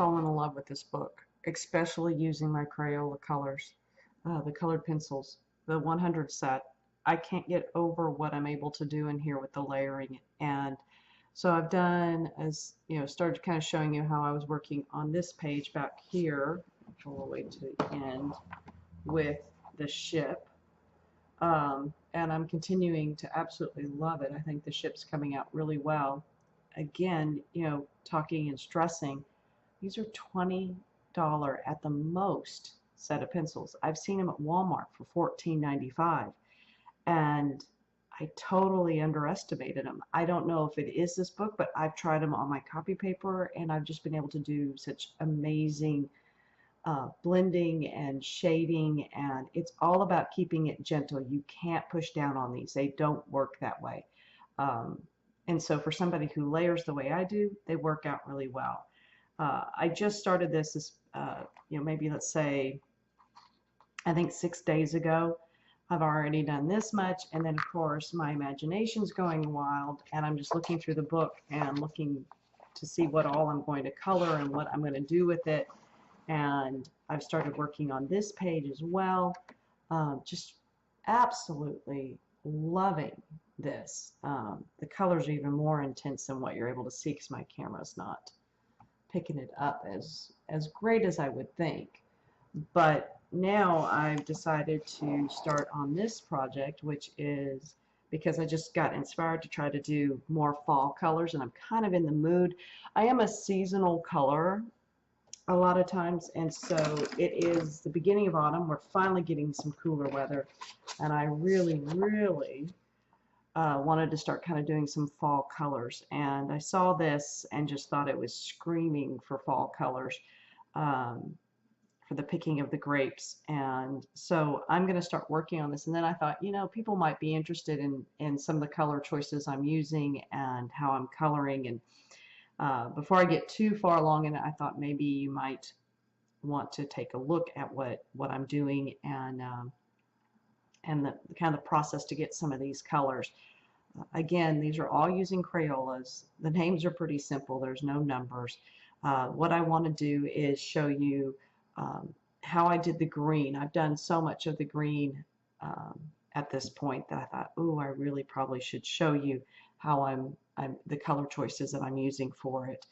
fallen in love with this book, especially using my Crayola colors, the colored pencils, the 100 set. I can't get over what I'm able to do in here with the layering. And so I've done, as you know, started kind of showing you how I was working on this page back here, all the way to the end, with the ship. And I'm continuing to absolutely love it. I think the ship's coming out really well. Again, you know, talking and stressing, these are $20 at the most set of pencils. I've seen them at Walmart for $14.95, and I totally underestimated them. I don't know if it is this book, but I've tried them on my copy paper, and I've just been able to do such amazing blending and shading, and it's all about keeping it gentle. You can't push down on these. They don't work that way. And so for somebody who layers the way I do, they work out really well. I just started this, you know, maybe let's say, I think 6 days ago. I've already done this much, and then of course my imagination's going wild, and I'm just looking through the book and looking to see what all I'm going to color and what I'm going to do with it. And I've started working on this page as well. Just absolutely loving this. The colors are even more intense than what you're able to see because my camera's not picking it up as great as I would think. But now I've decided to start on this project, which is because I just got inspired to try to do more fall colors, and I'm kind of in the mood. I am a seasonal colorer a lot of times, and so it is the beginning of autumn. We're finally getting some cooler weather, and I really wanted to start kind of doing some fall colors, and I saw this and just thought it was screaming for fall colors, for the picking of the grapes. And so I'm going to start working on this. And then I thought, you know, people might be interested in some of the color choices I'm using and how I'm coloring. And before I get too far along in it, I thought maybe you might want to take a look at what I'm doing, and the kind of process to get some of these colors. Again, these are all using Crayolas. The names are pretty simple. There's no numbers. What I want to do is show you how I did the green. I've done so much of the green at this point that I thought, ooh, I really probably should show you how I'm the color choices that I'm using for it.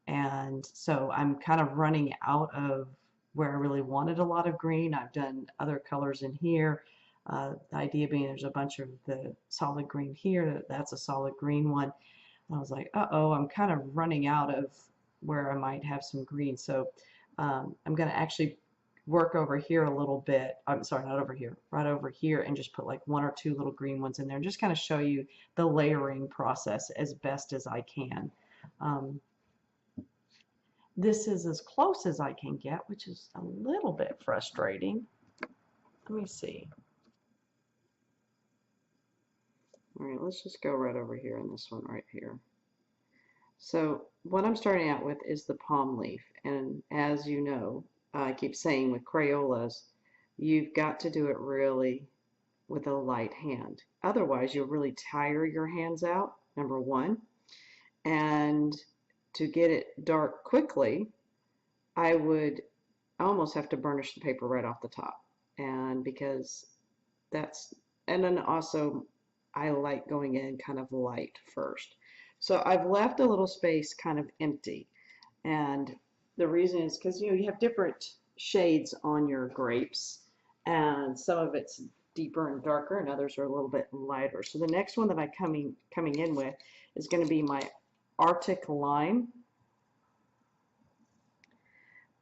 And so I'm kind of running out of where I really wanted a lot of green. I've done other colors in here. The idea being there's a bunch of the solid green here. That's a solid green one. And I was like, uh-oh, I'm kind of running out of where I might have some green. So I'm going to actually work over here a little bit. I'm sorry, not over here, right over here, and just put like 1 or 2 little green ones in there and just kind of show you the layering process as best as I can. This is as close as I can get, which is a little bit frustrating. Let me see. All right, let's just go right over here in this one right here. So what I'm starting out with is the palm leaf, and as you know, I keep saying with Crayolas, you've got to do it really with a light hand. Otherwise, you'll really tire your hands out, number one. And to get it dark quickly, I would almost have to burnish the paper right off the top. And because that's, and then also I like going in kind of light first. So I've left a little space kind of empty, and the reason is because you have different shades on your grapes, and some of it's deeper and darker, and others are a little bit lighter. So the next one that I'm coming in with is going to be my Arctic Lime,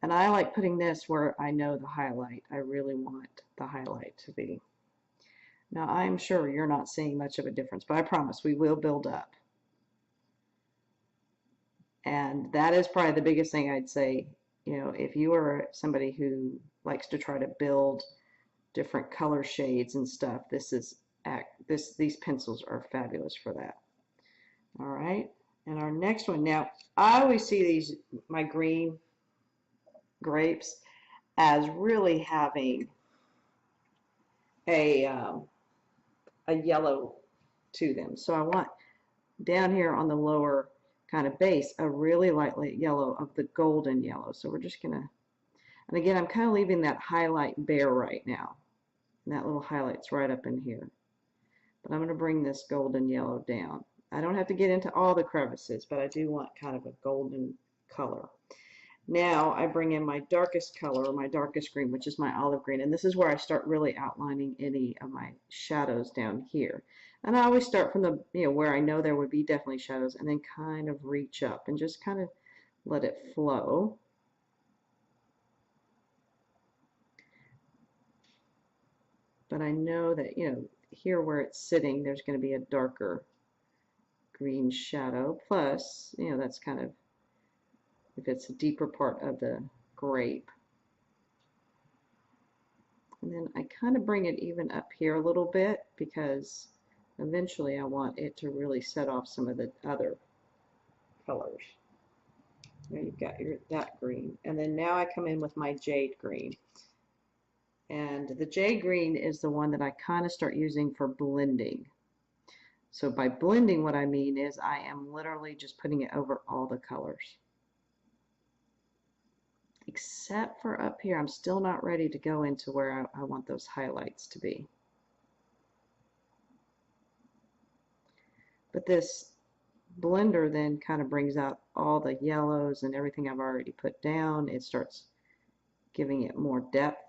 and I like putting this where I know the highlight. I really want the highlight to be. Now I'm sure you're not seeing much of a difference, but I promise we will build up. And that is probably the biggest thing I'd say. You know, if you are somebody who likes to try to build different color shades and stuff, these pencils are fabulous for that. All right, and our next one. Now, I always see my green grapes as really having a yellow to them. So I want down here on the lower kind of base a really light yellow of the golden yellow. So we're just gonna, and again, I'm kind of leaving that highlight bare right now. And that little highlight's right up in here. But I'm gonna bring this golden yellow down. I don't have to get into all the crevices, but I do want kind of a golden color. Now I bring in my darkest color, my darkest green, which is my olive green, and this is where I start really outlining any of my shadows down here. And I always start from the, where I know there would be definitely shadows, and then kind of reach up and just kind of let it flow. But I know that, here where it's sitting, there's going to be a darker green shadow. Plus, that's kind of, if it's a deeper part of the grape. And then I kind of bring it even up here a little bit because eventually I want it to really set off some of the other colors. There you've got that green. And then now I come in with my jade green. And the jade green is the one that I kind of start using for blending. So by blending, what I mean is I am literally just putting it over all the colors. Except for up here, I'm still not ready to go into where I want those highlights to be. But this blender then kind of brings out all the yellows and everything I've already put down. It starts giving it more depth.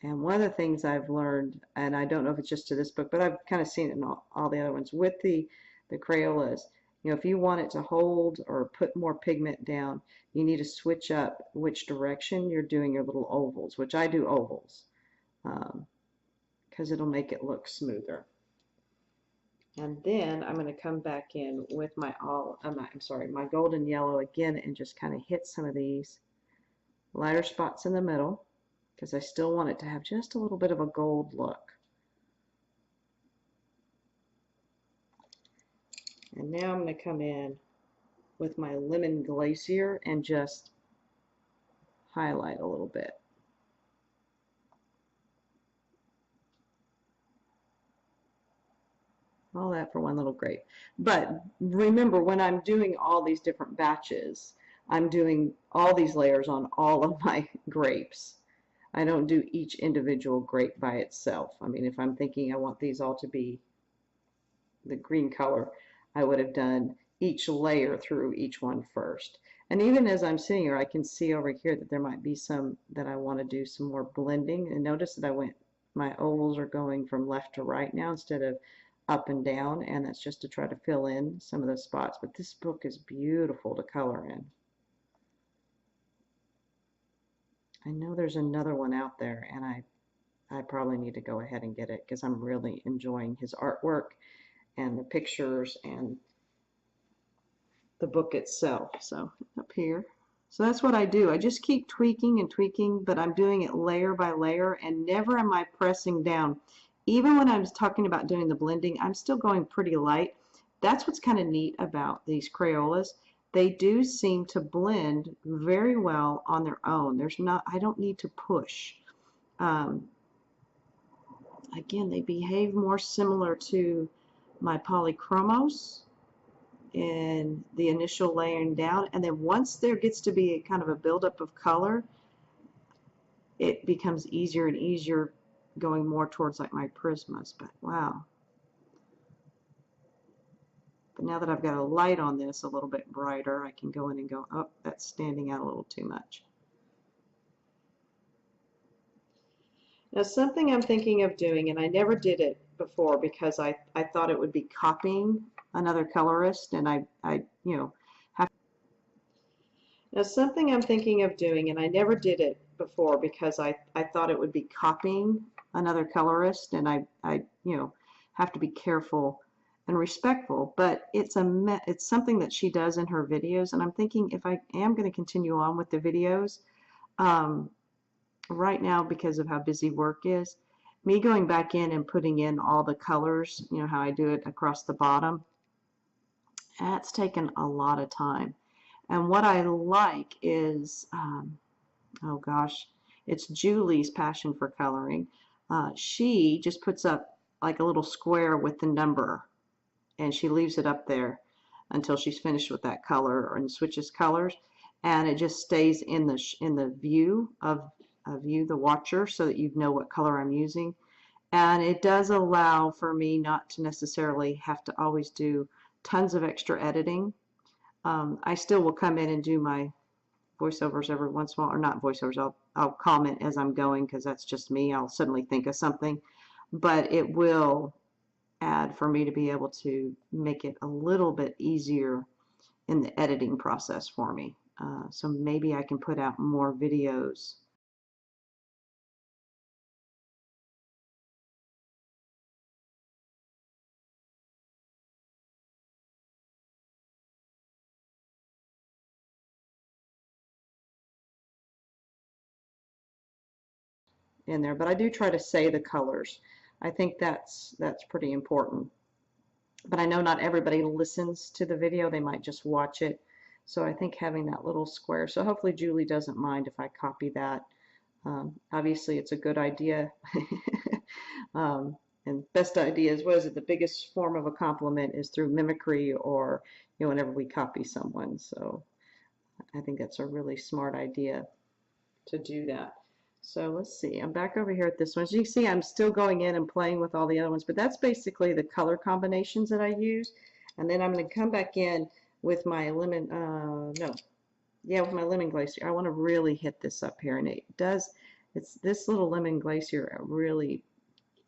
And one of the things I've learned, and I don't know if it's just to this book, but I've kind of seen it in all the other ones, with the Crayolas, if you want it to hold or put more pigment down, you need to switch up which direction you're doing your little ovals, which I do ovals, because it'll make it look smoother. And then I'm going to come back in with my my golden yellow again and just kind of hit some of these lighter spots in the middle, because I still want it to have just a little bit of a gold look. And now I'm going to come in with my lemon glacier and just highlight a little bit. All that for one little grape. But remember, when I'm doing all these different batches, I'm doing all these layers on all of my grapes. I don't do each individual grape by itself. I mean, if I'm thinking I want these all to be the green color, I would have done each layer through each one first. And even as I'm sitting here, I can see over here that there might be some that I want to do some more blending. And notice that my ovals are going from left to right now instead of up and down, and that's just to try to fill in some of the spots. But this book is beautiful to color in. I know there's another one out there, and I probably need to go ahead and get it because I'm really enjoying his artwork and the pictures and the book itself. So up here. So that's what I do. I just keep tweaking and tweaking, but I'm doing it layer by layer, and never am I pressing down. Even when I'm talking about doing the blending, I'm still going pretty light. That's what's kind of neat about these Crayolas. They do seem to blend very well on their own. I don't need to push. Again, they behave more similar to my polychromos in the initial layering down, and then once there gets to be a kind of a buildup of color, it becomes easier and easier going more towards like my Prismas. But wow. But now that I've got a light on this a little bit brighter, I can go in and go, oh, that's standing out a little too much. Now, something I'm thinking of doing, and I never did it before because I thought it would be copying another colorist, and I have. Now, something I'm thinking of doing, and I never did it before because I thought it would be copying another colorist, and I have to be careful and respectful, but it's something that she does in her videos, and I'm thinking if I am going to continue on with the videos, right now, because of how busy work is, me going back in and putting in all the colors, how I do it across the bottom, that's taken a lot of time. And what I like is, oh gosh, it's Julie's passion for coloring. She just puts up like a little square with the number and she leaves it up there until she's finished with that color and switches colors, and it just stays in the view of you, the watcher, so that you know what color I'm using. And it does allow for me not to necessarily have to always do tons of extra editing. I still will come in and do my voiceovers every once in a while, or not voiceovers, I'll comment as I'm going because that's just me. I'll suddenly think of something, but it will add for me to be able to make it a little bit easier in the editing process for me. So maybe I can put out more videos. In there, but I do try to say the colors. I think that's pretty important. But I know not everybody listens to the video, they might just watch it. So I think having that little square, so hopefully Julie doesn't mind if I copy that. Obviously it's a good idea. And best ideas, what is it, the biggest form of a compliment is through mimicry, or whenever we copy someone. So I think that's a really smart idea to do that. So let's see, I'm back over here at this one. As you can see, I'm still going in and playing with all the other ones, but that's basically the color combinations that I use. And then I'm going to come back in with my lemon, with my lemon glacier. I want to really hit this up here, and it's this little lemon glacier really,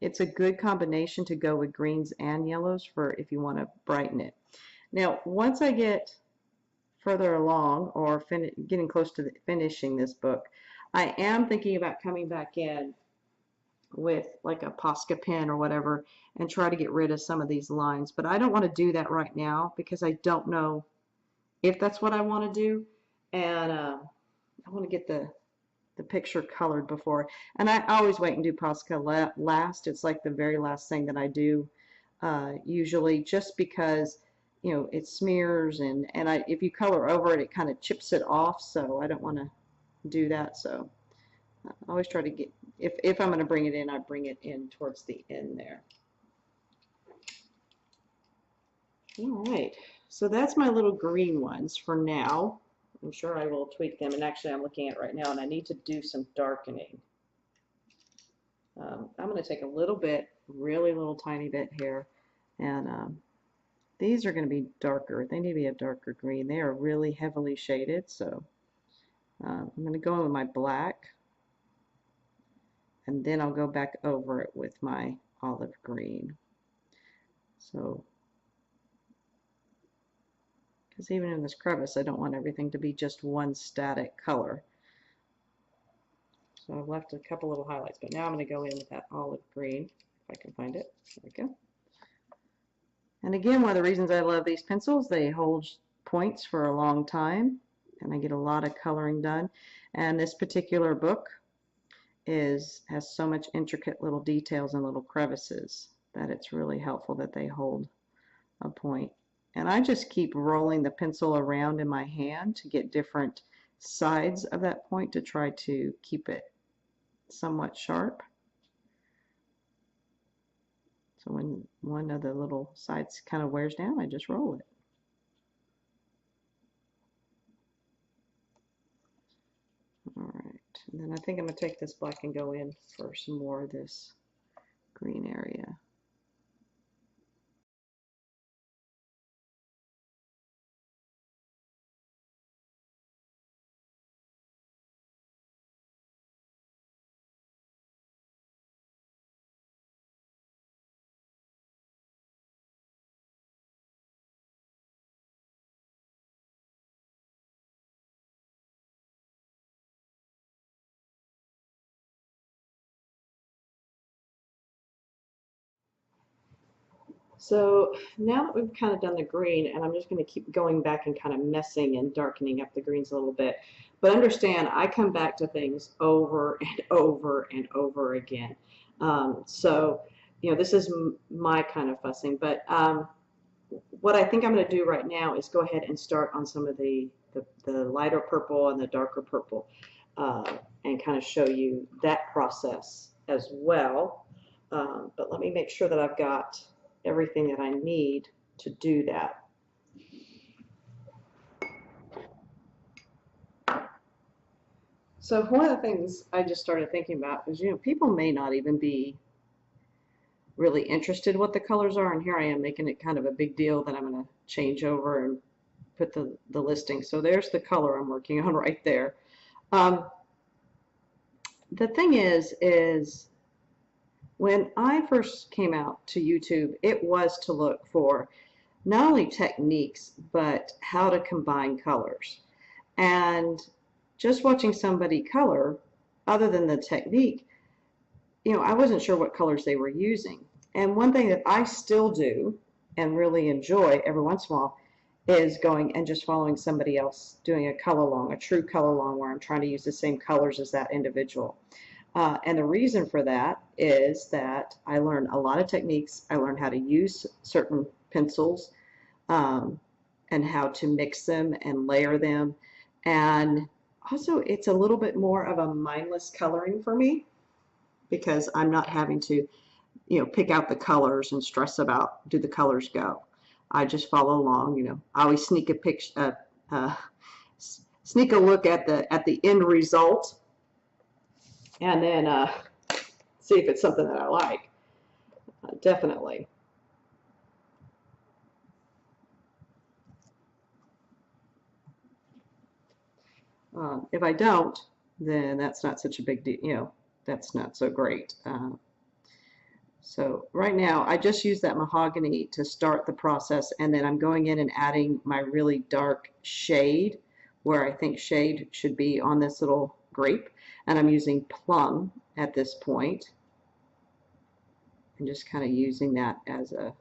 it's a good combination to go with greens and yellows for if you want to brighten it. Now, once I get further along or getting close to finishing this book, I am thinking about coming back in with like a Posca pen or whatever and try to get rid of some of these lines. But I don't want to do that right now because I don't know if that's what I want to do. And I want to get the picture colored before. And I always wait and do Posca last. It's like the very last thing that I do usually, just because it smears, and if you color over it, it kind of chips it off, so I don't want to do that. So I always try to get, if I'm going to bring it in, I bring it in towards the end there. All right, so that's my little green ones for now. I'm sure I will tweak them, and actually I'm looking at it right now, and I need to do some darkening. I'm going to take a little bit, really little tiny bit here, and these are going to be darker. They need to be a darker green. They are really heavily shaded, so I'm going to go in with my black, and then I'll go back over it with my olive green. So, because even in this crevice, I don't want everything to be just one static color. So I've left a couple little highlights, but now I'm going to go in with that olive green, if I can find it. There we go. And again, one of the reasons I love these pencils, they hold points for a long time, and I get a lot of coloring done. And this particular book has so much intricate little details and little crevices that it's really helpful that they hold a point. And I just keep rolling the pencil around in my hand to get different sides of that point to try to keep it somewhat sharp. So when one of the little sides kind of wears down, I just roll it. All right, and then I think I'm going to take this black and go in for some more of this green area. So now that we've kind of done the green, and I'm just going to keep going back and kind of messing and darkening up the greens a little bit. But understand, I come back to things over and over and over again. So, this is my kind of fussing. But what I think I'm going to do right now is go ahead and start on some of the lighter purple and the darker purple, and kind of show you that process as well. But let me make sure that I've got everything that I need to do that. So one of the things I just started thinking about is, people may not even be really interested what the colors are, and here I am making it kind of a big deal that I'm going to change over and put the listing. So there's the color I'm working on right there. The thing is when I first came out to YouTube, it was to look for not only techniques, but how to combine colors. And just watching somebody color, other than the technique, I wasn't sure what colors they were using. And one thing that I still do and really enjoy every once in a while is going and just following somebody else doing a color long, a true color long, where I'm trying to use the same colors as that individual. And the reason for that is that I learned a lot of techniques. I learned how to use certain pencils and how to mix them and layer them. And also, it's a little bit more of a mindless coloring for me because I'm not having to, pick out the colors and stress about, do the colors go? I just follow along. I always sneak a picture, sneak a look at the end result, and then see if it's something that I like. Definitely. If I don't, then that's not such a big deal. That's not so great. So right now, I just use that mahogany to start the process, and then I'm going in and adding my really dark shade, where I think shade should be on this little grape, and I'm using plum at this point, and just kind of using that as a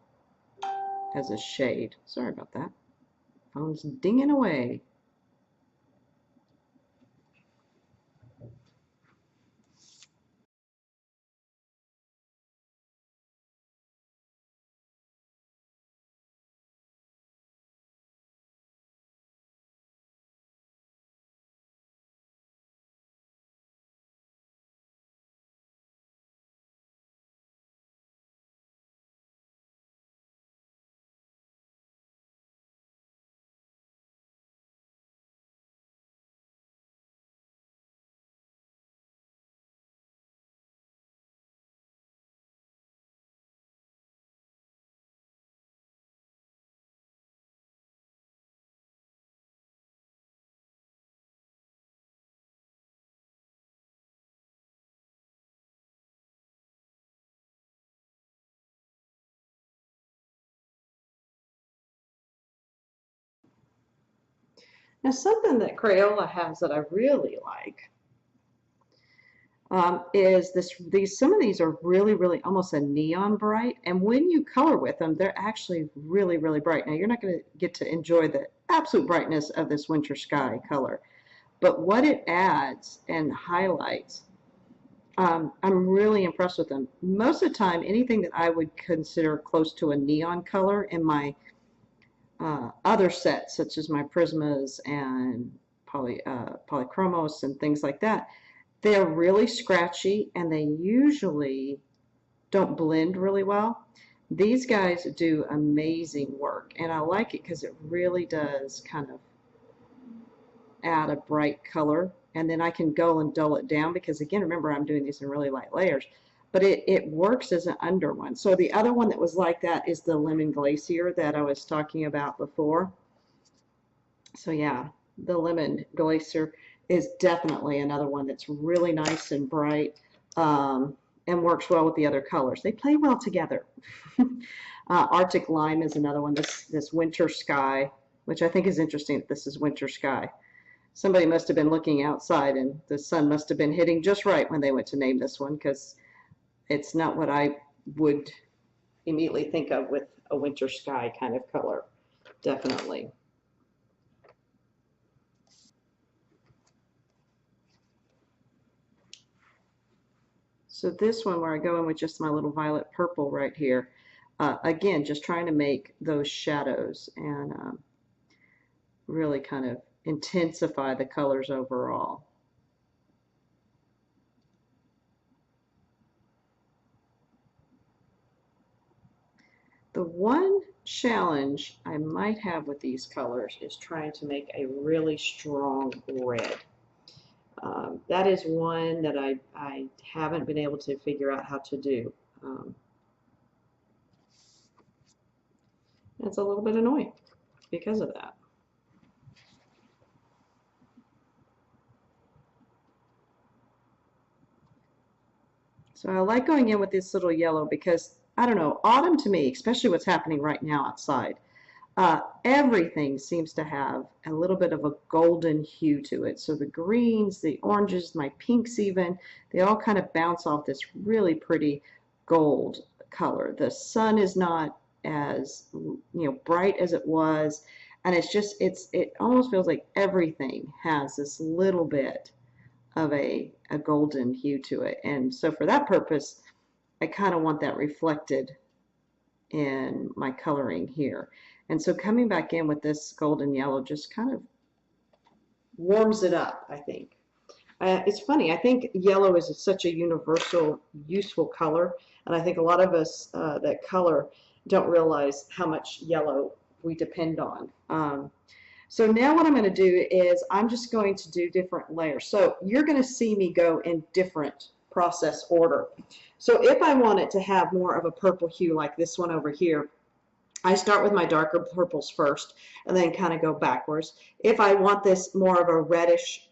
shade. Sorry about that. Phone's dinging away. Now, something that Crayola has that I really like is some of these are really, really almost a neon bright, and when you color with them, they're actually really, really bright. Now, you're not going to get to enjoy the absolute brightness of this winter sky color, but what it adds and highlights, I'm really impressed with them. Most of the time, anything that I would consider close to a neon color in my other sets, such as my Prismas and polychromos and things like that, they're really scratchy and they usually don't blend really well. These guys do amazing work, and I like it because it really does kind of add a bright color, and then I can go and dull it down because, again, remember, I'm doing these in really light layers, but it works as an under one. So the other one that was like that is the Lemon Glacier that I was talking about before. So yeah, the Lemon Glacier is definitely another one that's really nice and bright, and works well with the other colors. They play well together. Arctic Lime is another one, this Winter Sky, which I think is interesting that this is Winter Sky. Somebody must have been looking outside and the sun must have been hitting just right when they went to name this one, because it's not what I would immediately think of with a winter sky kind of color. Definitely. So this one, where I go in with just my little violet purple right here, again, just trying to make those shadows and really kind of intensify the colors overall. The one challenge I might have with these colors is trying to make a really strong red. That is one that I haven't been able to figure out how to do. It's a little bit annoying because of that. So I like going in with this little yellow because, I don't know, autumn to me, especially what's happening right now outside, everything seems to have a little bit of a golden hue to it. So the greens, the oranges, my pinks even, they all kind of bounce off this really pretty gold color. The sun is not as bright as it was, and it almost feels like everything has this little bit of a golden hue to it. And so for that purpose, I kind of want that reflected in my coloring here. And so coming back in with this golden yellow just kind of warms it up, I think. It's funny, I think yellow is such a universal, useful color, and I think a lot of us that color don't realize how much yellow we depend on. So now what I'm going to do is I'm just going to do different layers. So you're going to see me go in different process order. So if I want it to have more of a purple hue like this one over here, I start with my darker purples first and then kind of go backwards. If I want this more of a reddish,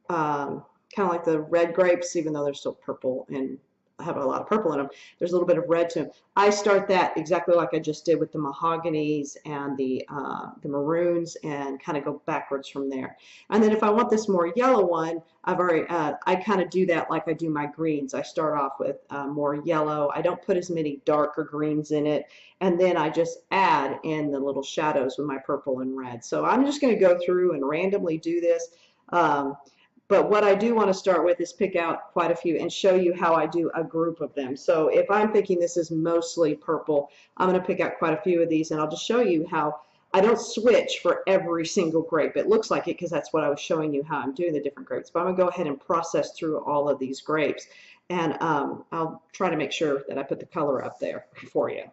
kind of like the red grapes, even though they're still purple and have a lot of purple in them, there's a little bit of red to them. I start that exactly like I just did with the mahoganies and the maroons, and kind of go backwards from there. And then if I want this more yellow one, I kind of do that like I do my greens. I start off with more yellow. I don't put as many darker greens in it, and then I just add in the little shadows with my purple and red. So I'm just going to go through and randomly do this. But what I do want to start with is pick out quite a few and show you how I do a group of them. So if I'm thinking this is mostly purple, I'm going to pick out quite a few of these, and I'll just show you how I don't switch for every single grape. It looks like it because that's what I was showing you how I'm doing the different grapes. But I'm going to go ahead and process through all of these grapes, and I'll try to make sure that I put the color up there for you.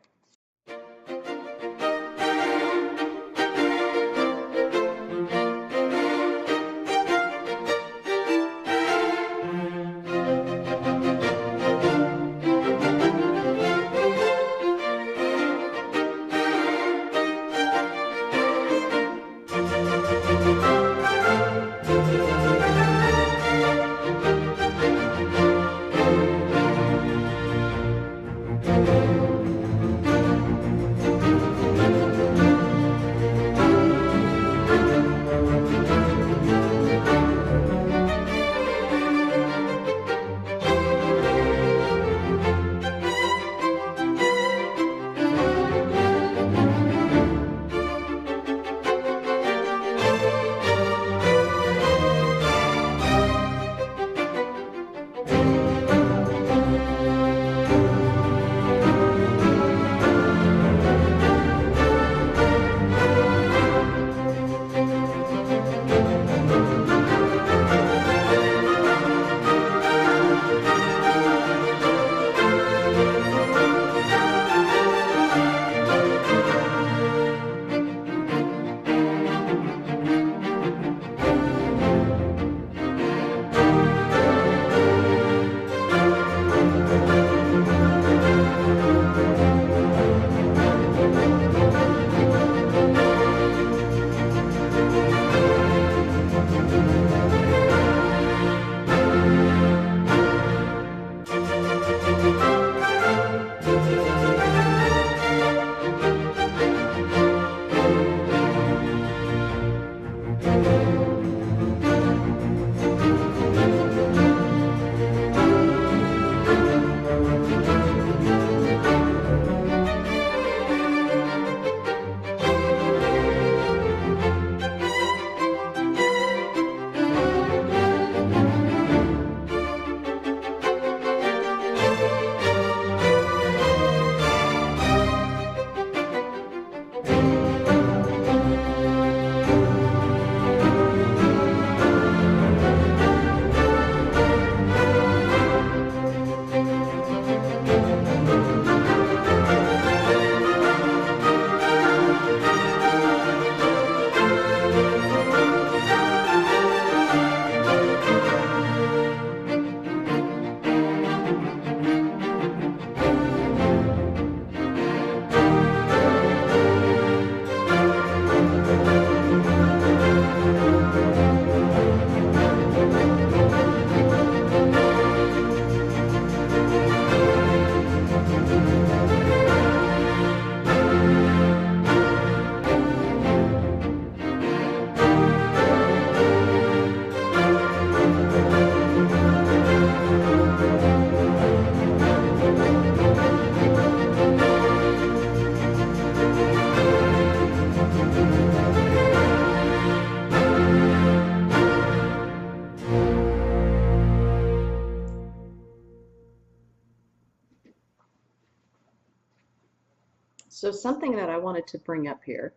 So something that I wanted to bring up here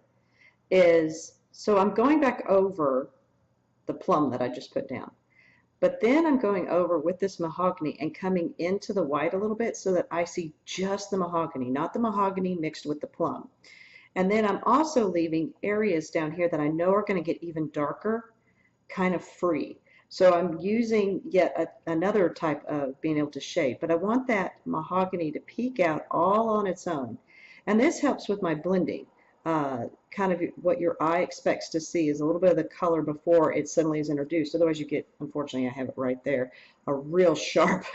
is, so I'm going back over the plum that I just put down. But then I'm going over with this mahogany and coming into the white a little bit so that I see just the mahogany, not the mahogany mixed with the plum. And then I'm also leaving areas down here that I know are going to get even darker, kind of free. So I'm using yet another type of being able to shade, but I want that mahogany to peek out all on its own. And this helps with my blending. Kind of what your eye expects to see is a little bit of the color before it suddenly is introduced. Otherwise you get, unfortunately I have it right there, a real sharp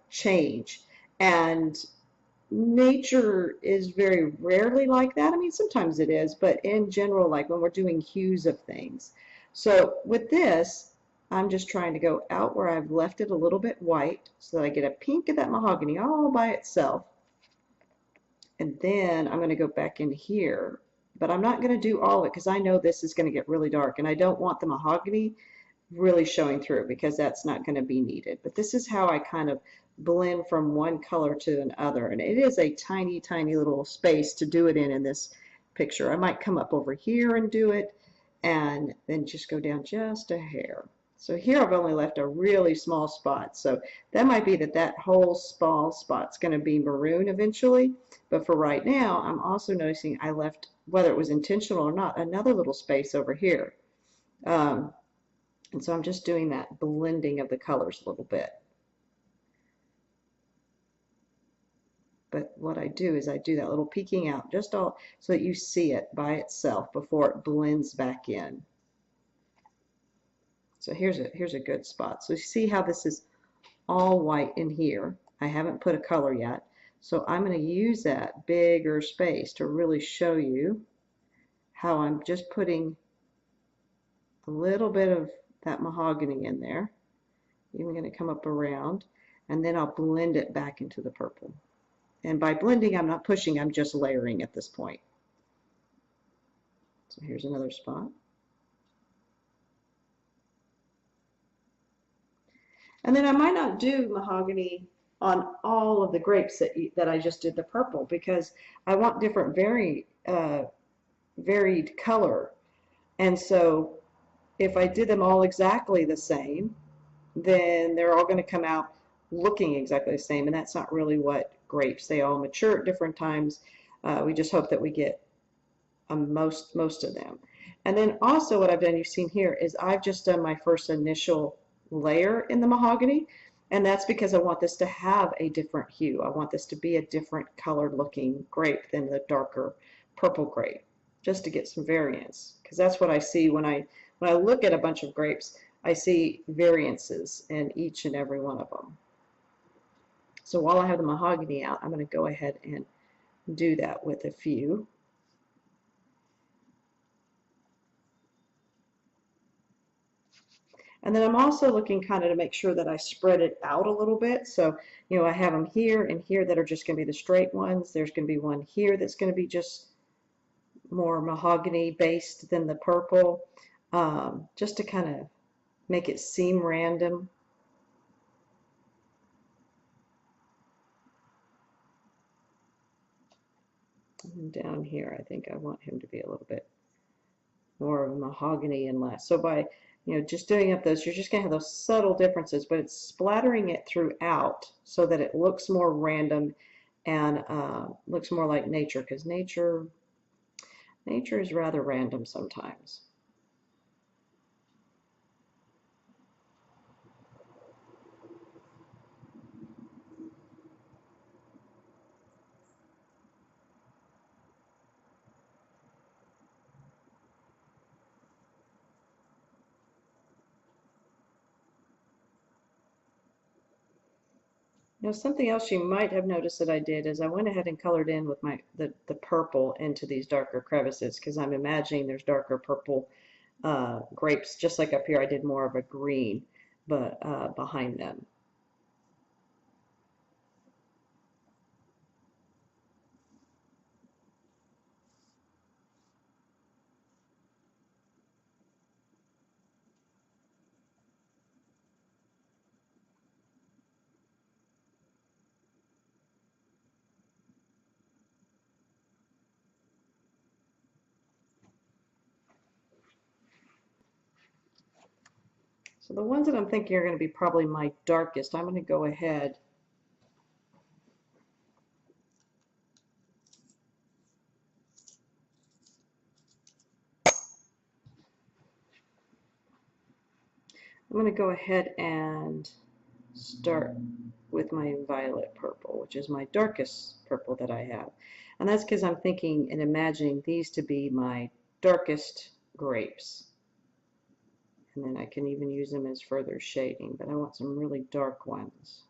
change. And nature is very rarely like that. I mean, sometimes it is, but in general, like when we're doing hues of things. So with this, I'm just trying to go out where I've left it a little bit white so that I get a pink of that mahogany all by itself. And then I'm going to go back in here, but I'm not going to do all of it because I know this is going to get really dark and I don't want the mahogany really showing through because that's not going to be needed. But this is how I kind of blend from one color to another, and it is a tiny, tiny little space to do it in this picture. I might come up over here and do it, and then just go down just a hair. So here I've only left a really small spot, so that might be that whole small spot's going to be maroon eventually, but for right now I'm also noticing I left, whether it was intentional or not, another little space over here. And so I'm just doing that blending of the colors a little bit. But what I do is I do that little peeking out just all so that you see it by itself before it blends back in. So here's a good spot. So you see how this is all white in here. I haven't put a color yet. So I'm going to use that bigger space to really show you how I'm just putting a little bit of that mahogany in there. I'm going to come up around, and then I'll blend it back into the purple. And by blending, I'm not pushing, I'm just layering at this point. So here's another spot. And then I might not do mahogany on all of the grapes that I just did the purple because I want different varied color. And so if I did them all exactly the same, then they're all going to come out looking exactly the same, and that's not really what grapes. They all mature at different times. We just hope that we get most of them. And then also what I've done, you've seen here, is I've just done my first initial layer in the mahogany, and that's because I want this to have a different hue. I want this to be a different colored looking grape than the darker purple grape, just to get some variance, because that's what I see when I look at a bunch of grapes. I see variances in each and every one of them. So while I have the mahogany out, I'm going to go ahead and do that with a few. And then I'm also looking kind of to make sure that I spread it out a little bit. So, you know, I have them here and here that are just going to be the straight ones. There's going to be one here that's going to be just more mahogany based than the purple, just to kind of make it seem random. And down here, I think I want him to be a little bit more of mahogany and less. So by, you know, just doing up those, you're just going to have those subtle differences, but it's splattering it throughout so that it looks more random and looks more like nature, because nature is rather random sometimes. Now, something else you might have noticed that I did is I went ahead and colored in with the purple into these darker crevices, because I'm imagining there's darker purple grapes. Just like up here, I did more of a green, but behind them. So the ones that I'm thinking are going to be probably my darkest, I'm going to go ahead and start with my violet purple, which is my darkest purple that I have. And that's because I'm thinking and imagining these to be my darkest grapes. And then I can even use them as further shading, but I want some really dark ones.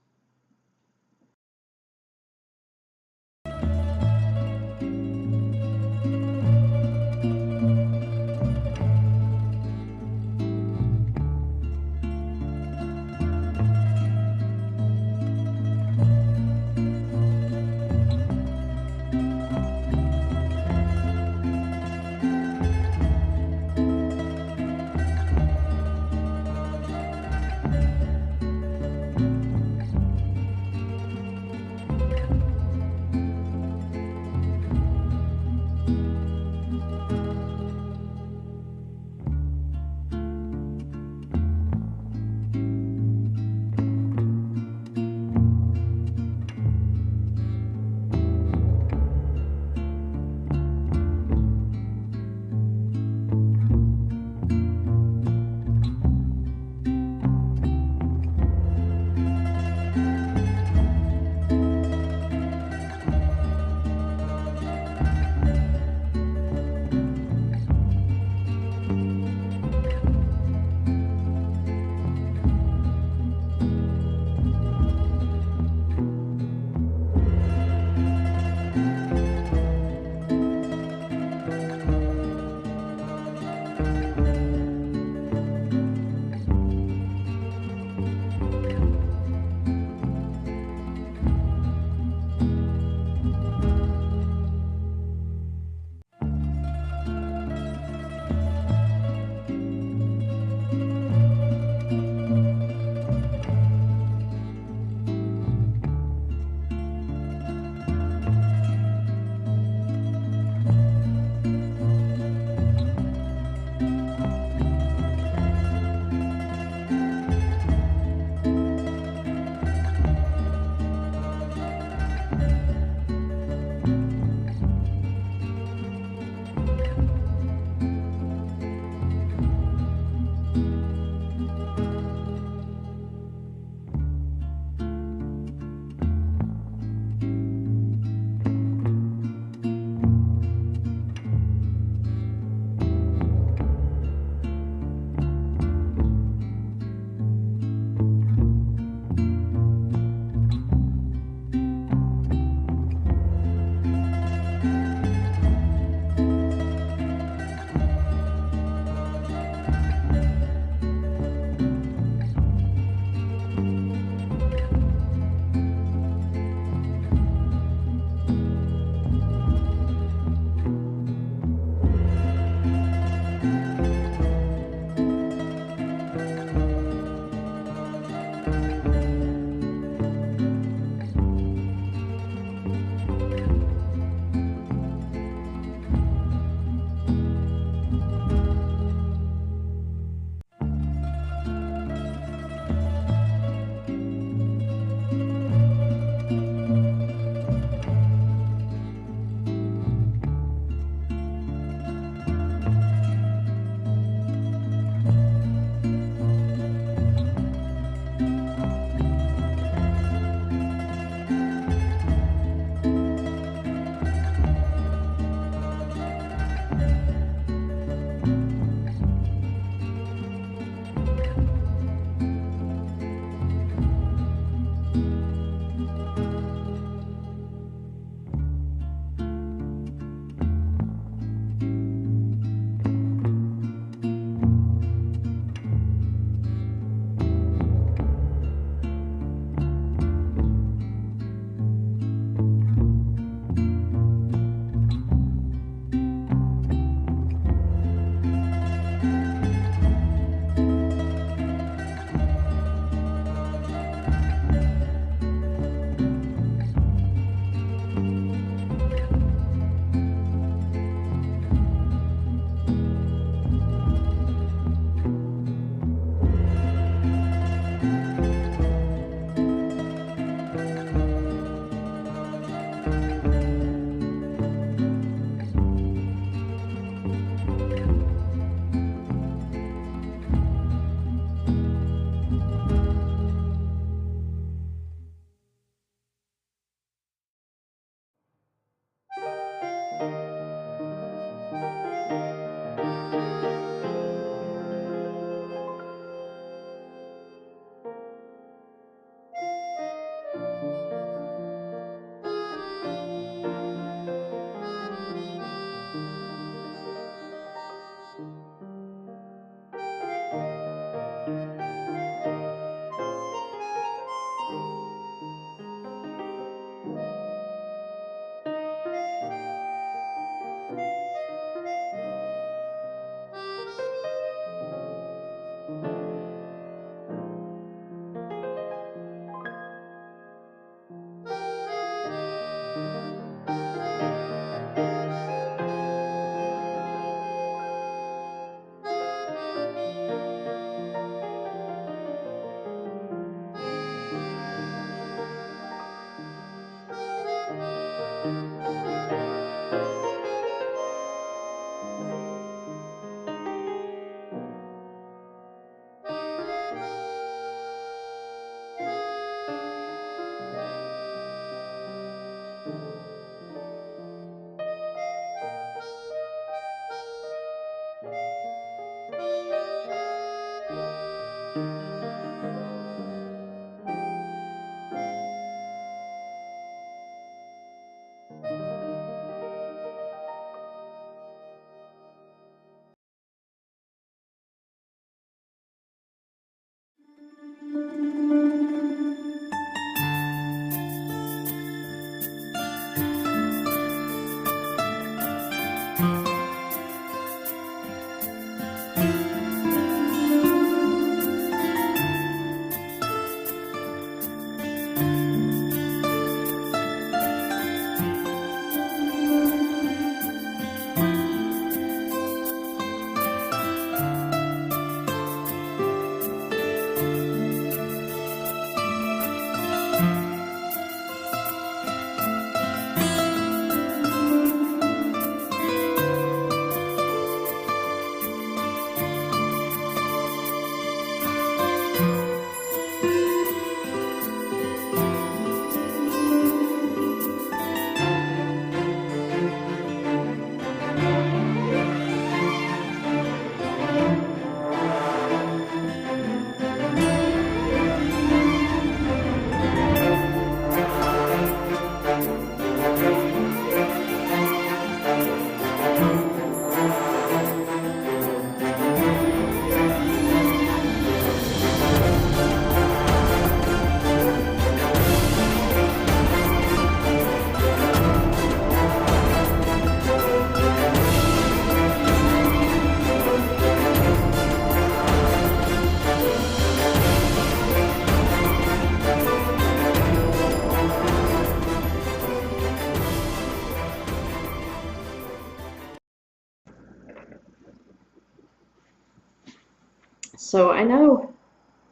So I know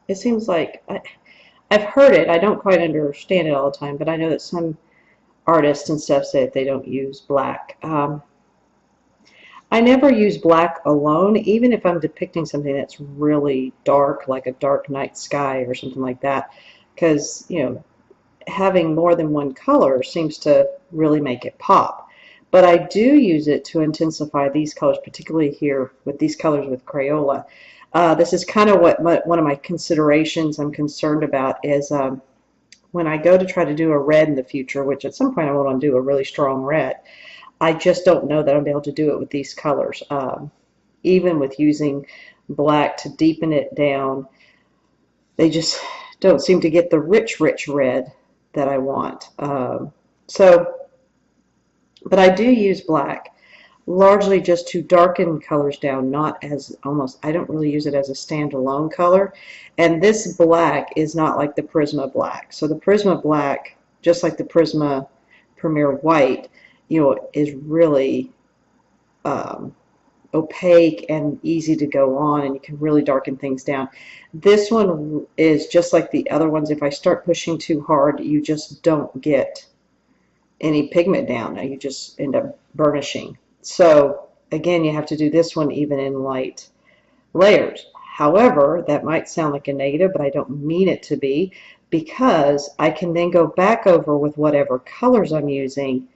it seems like I've heard it. I don't quite understand it all the time, but I know that some artists and stuff say that they don't use black. I never use black alone, even if I'm depicting something that's really dark, like a dark night sky or something like that, because, you know, having more than one color seems to really make it pop. But I do use it to intensify these colors, particularly here with these colors with Crayola. This is kind of what one of my considerations I'm concerned about is when I go to try to do a red in the future, which at some point I want to do a really strong red, I just don't know that I'll be able to do it with these colors. Even with using black to deepen it down, they just don't seem to get the rich red that I want. But I do use black largely just to darken colors down, not as almost, I don't really use it as a standalone color. And this black is not like the Prisma black. So the Prisma black, just like the Prisma Premier White, you know, is really opaque and easy to go on, and you can really darken things down. This one is just like the other ones. If I start pushing too hard, you just don't get any pigment down. You just end up burnishing. So again, you have to do this one even in light layers. However, that might sound like a negative, but I don't mean it to be, because I can then go back over with whatever colors I'm using,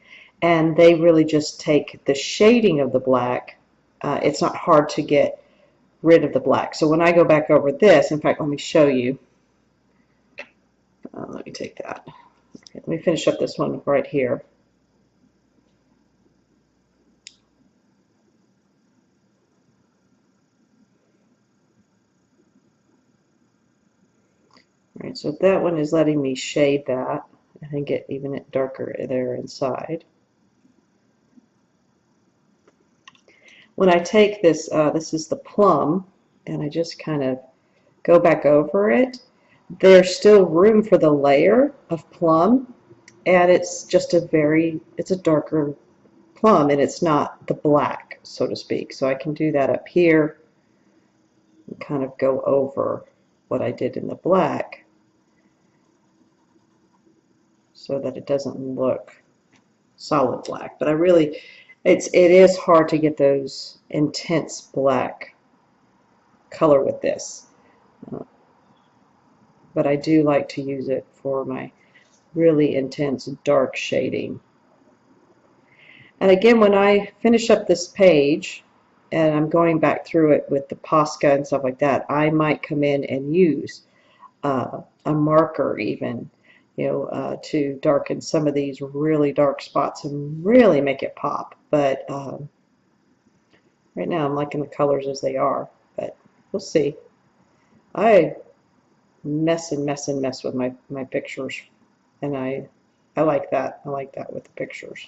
and they really just take the shading of the black. It's not hard to get rid of the black. So when I go back over this, in fact, let me show you. Let me take that. Okay, let me finish up this one right here. All right, so that one is letting me shade that and get even it darker there inside. When I take this, this is the plum, and I just kind of go back over it, there's still room for the layer of plum, and it's just it's a darker plum, and it's not the black, so to speak. So I can do that up here and kind of go over what I did in the black so that it doesn't look solid black. But it is hard to get those intense black color with this. But I do like to use it for my really intense dark shading. And again, when I finish up this page and I'm going back through it with the Posca and stuff like that, I might come in and use a marker even, you know, to darken some of these really dark spots and really make it pop. But right now I'm liking the colors as they are, but we'll see. I mess with my pictures, and I like that. I like that with the pictures.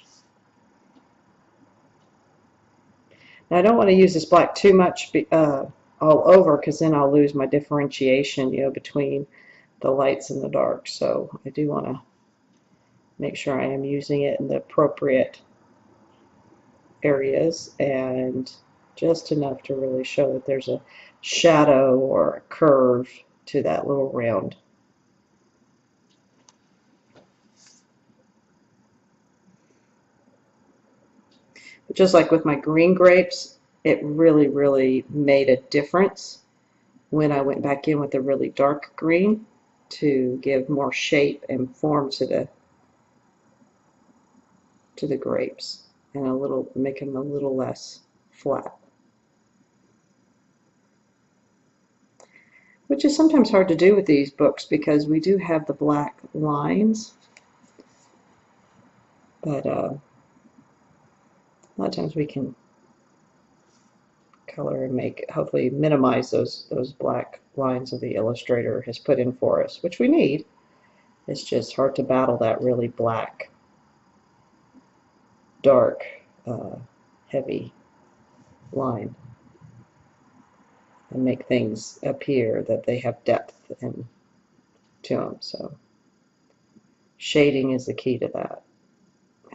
Now I don't want to use this black too much all over, because then I'll lose my differentiation, you know, between the lights and the darks. So I do want to make sure I am using it in the appropriate areas, and just enough to really show that there's a shadow or a curve to that little round. But just like with my green grapes, it really made a difference when I went back in with a really dark green to give more shape and form to the grapes, and make them a little less flat. Which is sometimes hard to do with these books because we do have the black lines, but a lot of times we can color and hopefully minimize those black lines that the illustrator has put in for us, which we need. It's just hard to battle that really black, dark, heavy line and make things appear that they have depth to them. So shading is the key to that.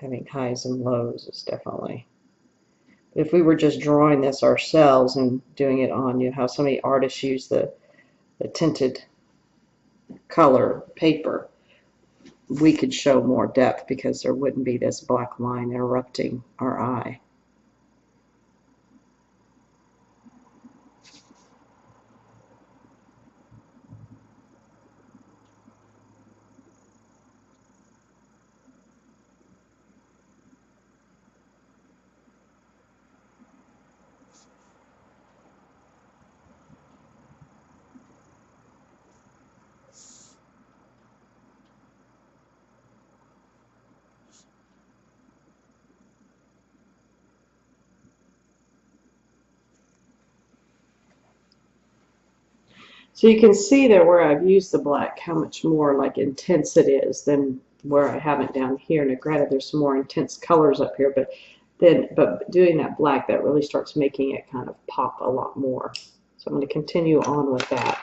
Having highs and lows is definitely If we were just drawing this ourselves and doing it on, you know, how so many artists use the tinted color paper, we could show more depth because there wouldn't be this black line interrupting our eye. So you can see there where I've used the black, how much more like intense it is than where I haven't down here. Now granted, there's some more intense colors up here, but doing that black, that really starts making it kind of pop a lot more. So I'm going to continue on with that.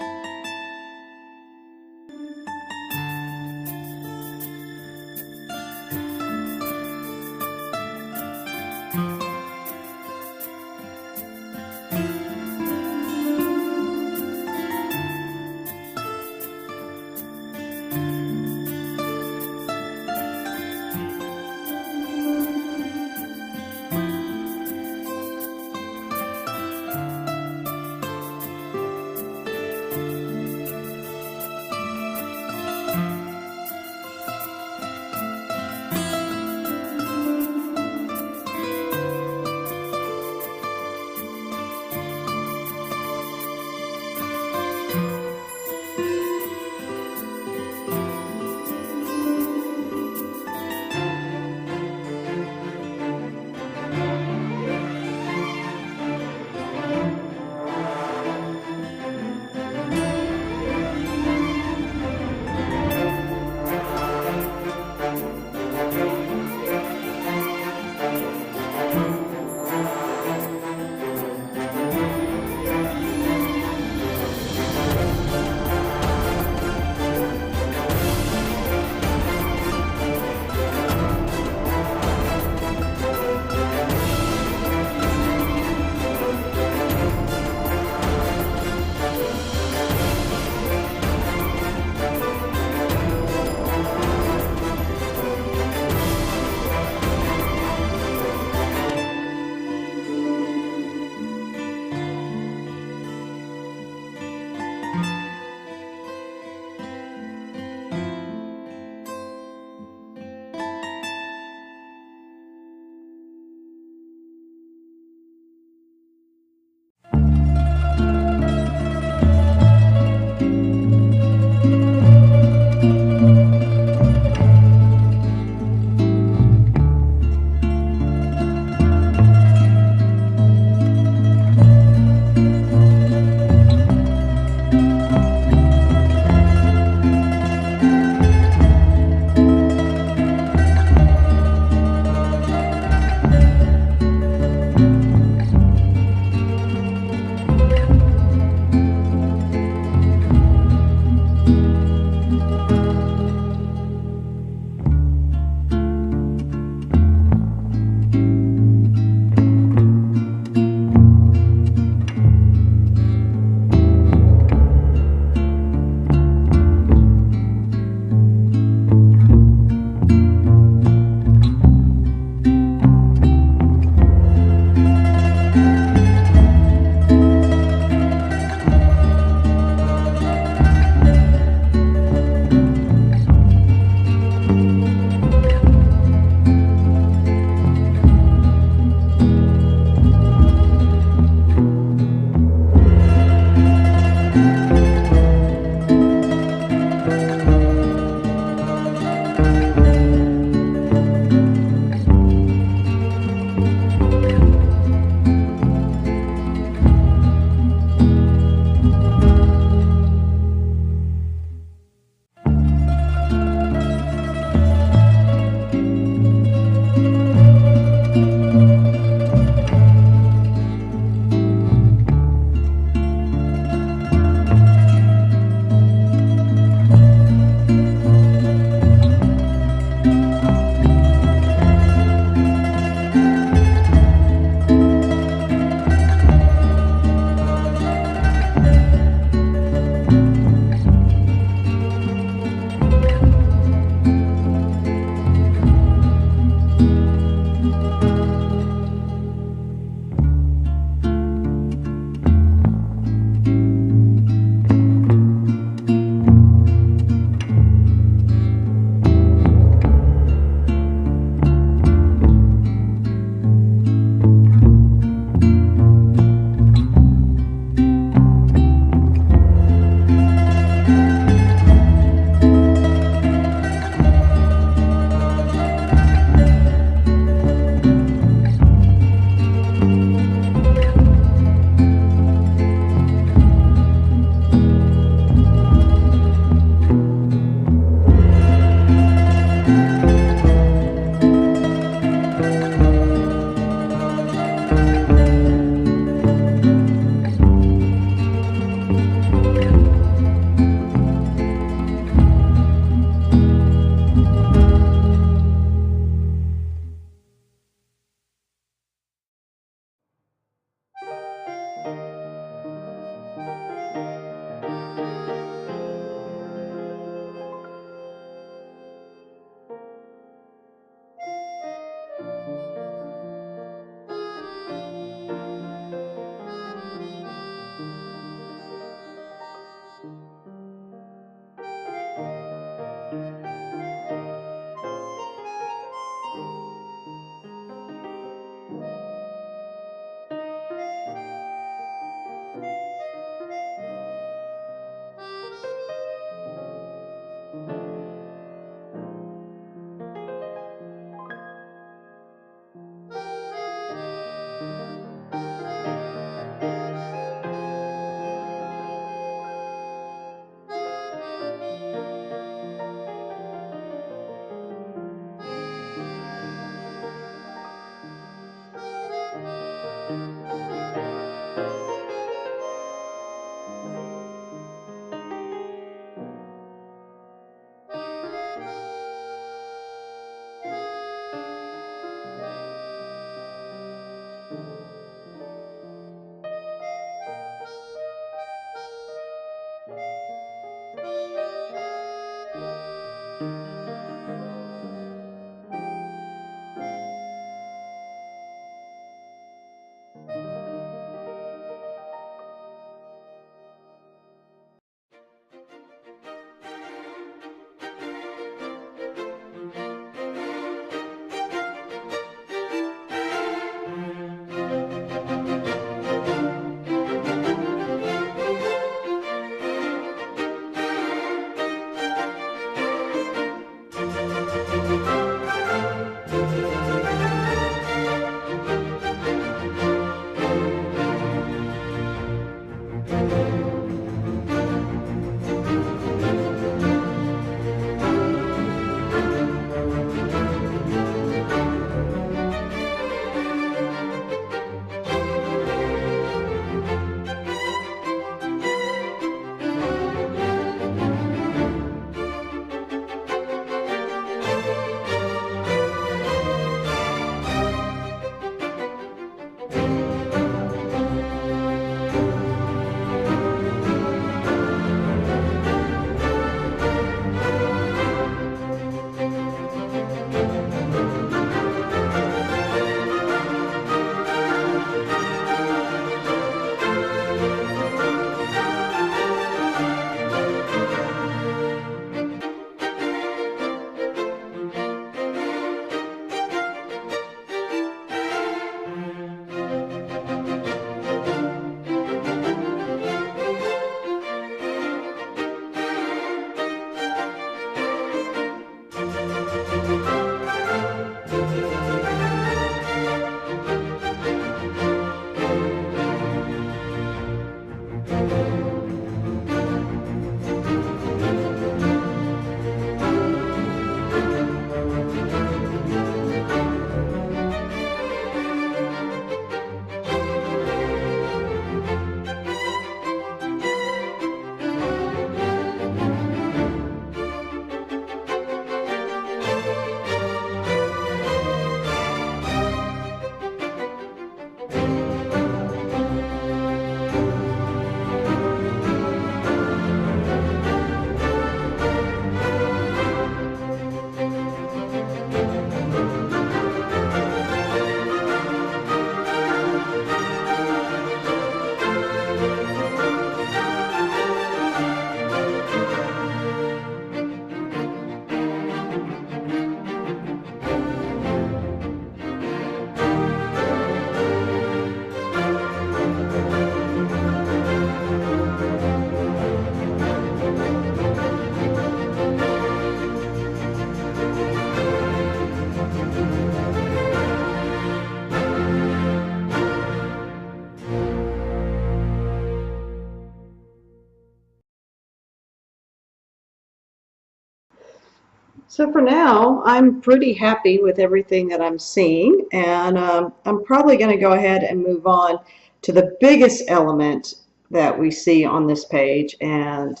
So for now, I'm pretty happy with everything that I'm seeing, and I'm probably going to go ahead and move on to the biggest element that we see on this page, and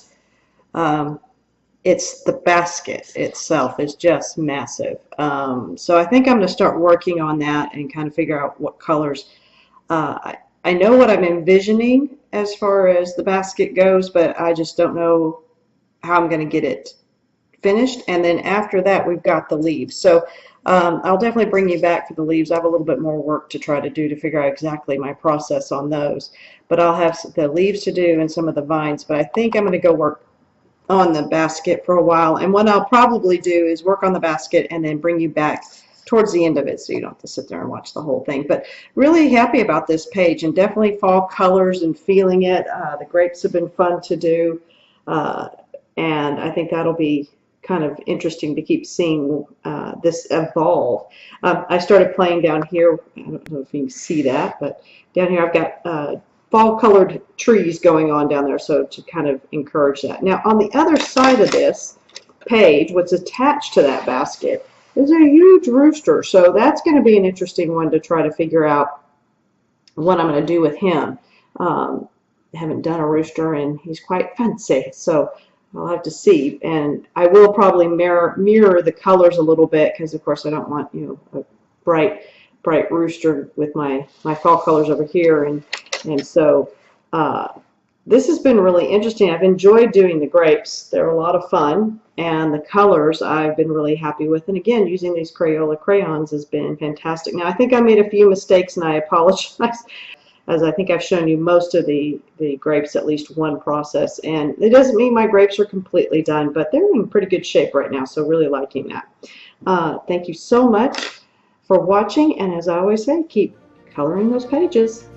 um, it's the basket itself is just massive. So I think I'm going to start working on that and kind of figure out what colors. I know what I'm envisioning as far as the basket goes, but I just don't know how I'm going to get it finished. And then after that, we've got the leaves. So I'll definitely bring you back for the leaves. I have a little bit more work to try to do to figure out exactly my process on those. But I'll have the leaves to do and some of the vines. But I think I'm going to go work on the basket for a while. And what I'll probably do is work on the basket and then bring you back towards the end of it so you don't have to sit there and watch the whole thing. But really happy about this page, and definitely fall colors and feeling it. The grapes have been fun to do. And I think that'll be kind of interesting to keep seeing this evolve. I started playing down here. I don't know if you can see that, but down here I've got fall colored trees going on down there, so to kind of encourage that. Now on the other side of this page, what's attached to that basket is a huge rooster, so that's going to be an interesting one to try to figure out what I'm going to do with him. I haven't done a rooster, and he's quite fancy, so I'll have to see. And I will probably mirror the colors a little bit, because of course I don't want, you know, a bright rooster with my fall colors over here. And so this has been really interesting. I've enjoyed doing the grapes. They're a lot of fun, and the colors I've been really happy with. And again, using these Crayola crayons has been fantastic. Now I think I made a few mistakes, and I apologize, as I think I've shown you most of the grapes, at least one process. And it doesn't mean my grapes are completely done, but they're in pretty good shape right now, so really liking that. Thank you so much for watching, and as I always say, keep coloring those pages.